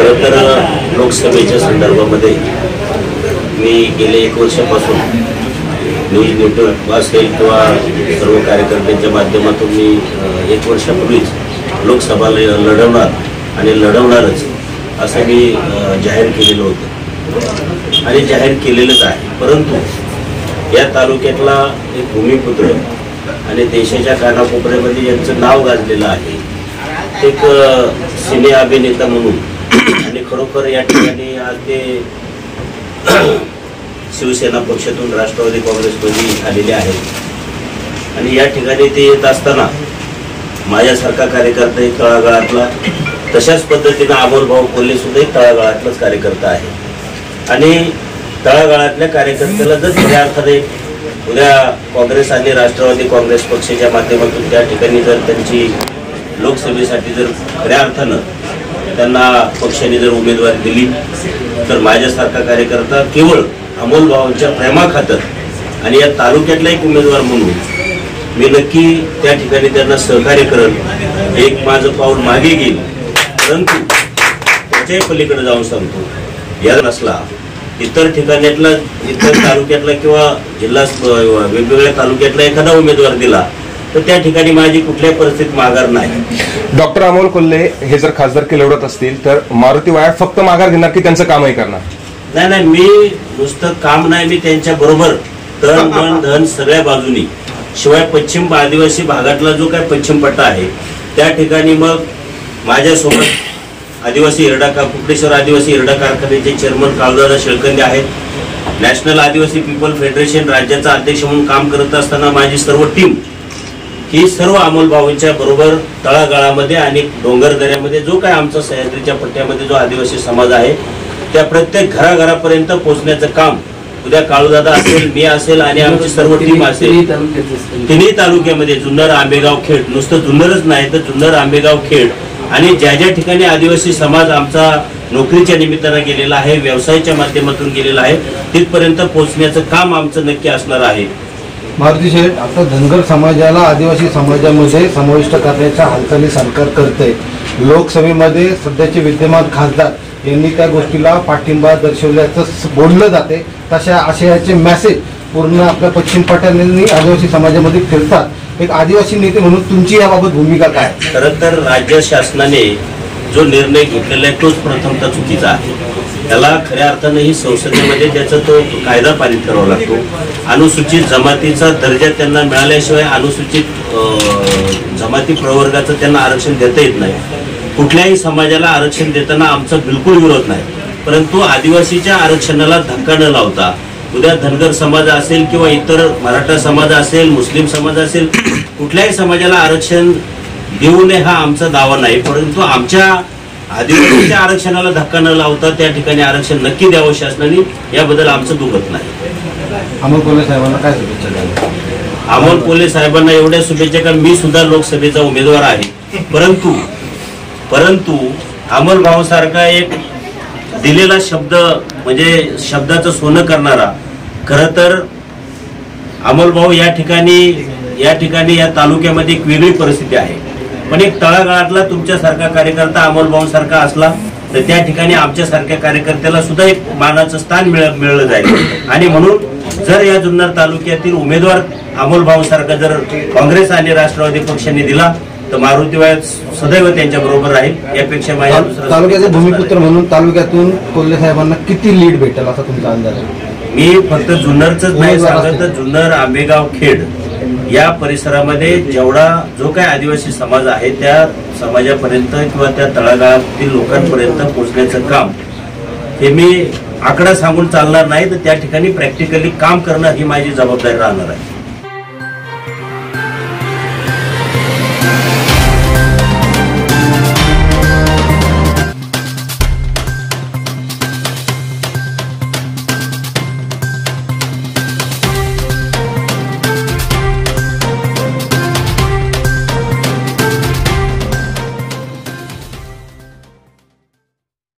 खरं तर लोकसभेच्या संदर्भामध्ये मी गेले 1 वर्षापासून न्यूज नेटवर्क असेल किंवा सर्व कार्यकर्त्यांच्या माध्यमातून मी 1 वर्षापूर्वीच लोकसभा लढवणार आणि लढवणारच असं मी जाहीर केलेलं होतं आणि जाहीर केलेलंच आहे। परंतु या तालुक्यातला एक भूमिपुत्र आणि देशाच्या कानाकोपऱ्यामध्ये यांचं नाव गाजलेलं आहे, एक सिने अभिनेता म्हणून, आणि खरोखर या ठिकाणी आज ते शिवसेना पक्षातून राष्ट्रवादी काँग्रेसमध्ये आलेले आहेत आणि या ठिकाणी ते येत असताना माझ्यासारखा कार्यकर्ता एक तळागाळातला, तशाच पद्धतीनं अमोलभाऊ कोल्हे सुद्धा एक तळागाळातलाच कार्यकर्ता आहे आणि तळागाळातल्या कार्यकर्त्याला जर खऱ्या अर्थाने उद्या काँग्रेस आणि राष्ट्रवादी काँग्रेस पक्षाच्या माध्यमातून त्या ठिकाणी जर त्यांची लोकसभेसाठी जर खऱ्या अर्थानं त्यांना पक्षाने जर उमेदवारी दिली तर माझ्यासारखा कार्यकर्ता केवळ अमोलभावांच्या प्रेमाखातर आणि या तालुक्यातला एक उमेदवार म्हणून मी नक्की त्या ठिकाणी त्यांना सहकार्य करेन, एक माझं पाऊल मागे घेईल। परंतु त्याच्याही पलीकडे जाऊन सांगतो, या नसला इतर ठिकाणातला, इतर तालुक्यातला किंवा जिल्हा वेगवेगळ्या तालुक्यातला एखादा उमेदवार दिला तर त्या ठिकाणी माझी कुठल्याही परिस्थितीत माघार नाही। डॉक्टर अमोल कोल्हे हे जर खासदारकी लढवत असतील तर मारुती वाया फक्त माघार घेणार की त्यांचं कामही करणार? नाही, मी नुसतं काम नाही, मी त्यांच्या बरोबर तन मन धन सगळ्या बाजूनी, शिवाय पश्चिम आदिवासी भागातला जो काय पश्चिम पट्टा आहे त्या ठिकाणी मग माझ्यासोबत आदिवासी हिरडा कुकडेश्वर आदिवासी हिरडा कारखान्याचे चेअरमन काळूदादा शेळकंदे आहेत, नॅशनल आदिवासी पीपल फेडरेशन राज्याचा अध्यक्ष म्हणून काम करत असताना माझी सर्व टीम ही सर्व अमोलभाऊंच्या बरोबर तळागाळामध्ये आणि डोंगरदऱ्यामध्ये जो काय आमचा सह्याद्रीच्या पट्ट्यामध्ये जो आदिवासी समाज आहे त्या प्रत्येक घराघरापर्यंत पोहोचण्याचं काम उद्या काळूदादा असेल, मी असेल आणि आमची सर्व टीम असेल, तिन्ही तालुक्यामध्ये जुन्नर, आंबेगाव, खेड, नुसतं जुन्नरच नाही तर जुन्नर, आंबेगाव, खेड आणि ज्या ज्या ठिकाणी आदिवासी समाज आमचा नोकरीच्या निमित्तानं गेलेला आहे, व्यवसायाच्या माध्यमातून गेलेला आहे, तिथपर्यंत पोहोचण्याचं काम आमचं नक्की असणार आहे। मारुती शेठ, आता धनगर समाजाला आदिवासी समाजामध्ये समाविष्ट करण्याच्या हालचाली सरकार करते। लोकसभेमध्ये सध्याचे विद्यमान खासदार यांनी त्या गोष्टीला पाठिंबा दर्शवल्याचं बोललं जाते, तशा आशयाचे मेसेज पूर्ण आपल्या पश्चिम पट्ट्याने आदिवासी समाजामध्ये फिरतात। एक आदिवासी नेते म्हणून तुमची याबाबत भूमिका काय? खरं तर राज्य शासनाने जो निर्णय घेतलेला आहे तोच प्रथमतः चुकीचा आहे। त्याला खऱ्या अर्थानं ही संसदेमध्ये त्याचा तो कायदा पारित करावा लागतो। अनुसूचित जमातीचा दर्जा त्यांना मिळाल्याशिवाय अनुसूचित जमाती प्रवर्गाचं त्यांना आरक्षण देता येत नाही। कुठल्याही समाजाला आरक्षण देताना आमचा बिलकुल विरोध नाही, परंतु आदिवासीच्या आरक्षणाला धक्का न लावता उद्या धनगर समाज असेल किंवा इतर मराठा समाज असेल, मुस्लिम समाज असेल, कुठल्याही समाजाला आरक्षण देऊ नये हा आमचा दावा नाही, परंतु आमच्या आदिवासीच्या आरक्षणाला धक्का न लावता त्या ठिकाणी आरक्षण नक्की द्यावं शासनाने, याबद्दल आमचं दुखत नाही। अमोल कोल्हे साहेबांना काय शुभेच्छा द्याल? अमोल कोल्हे साहेबांना एवढ्या शुभेच्छा का मी सुद्धा लोकसभेचा उमेदवार आहे, परंतु अमोल भाऊ सारखा एक दिलेला शब्द म्हणजे शब्दाचं सोनं करणारा, खरं तर अमोल भाऊ या ठिकाणी या तालुक्यामध्ये एक वेगळी परिस्थिती आहे, पण एक तळागाळातला तुमच्यासारखा कार्यकर्ता अमोल भाऊ सारखा असला तर त्या ठिकाणी आमच्यासारख्या कार्यकर्त्याला सुद्धा एक मानाचं स्थान मिळलं जाईल आणि म्हणून जर या जुन्नर तालुक्यातील उमेदवार अमोल भाऊ सारखा जर काँग्रेस आणि राष्ट्रवादी पक्षाने दिला तर मारुती वाया सदैव त्यांच्या बरोबर राहील। यापेक्षा माझ्या तालुक्याचे भूमिपुत्र म्हणून तालुक्यातून कोल्हे साहेबांना किती लीड भेटेल असा तुमचा अंदाज आहे? मी फक्त जुन्नरच नाही सांगत तर जुन्नर, आंबेगाव, खेड या परिसरामध्ये जेवढा जो काही आदिवासी समाज आहे त्या समाजापर्यंत किंवा त्या तळागाळातील लोकांपर्यंत पोहोचण्याचं काम हे मी आकडा सांगून चालणार नाही, तर त्या ठिकाणी प्रॅक्टिकली काम करणं ही माझी जबाबदारी राहणार आहे।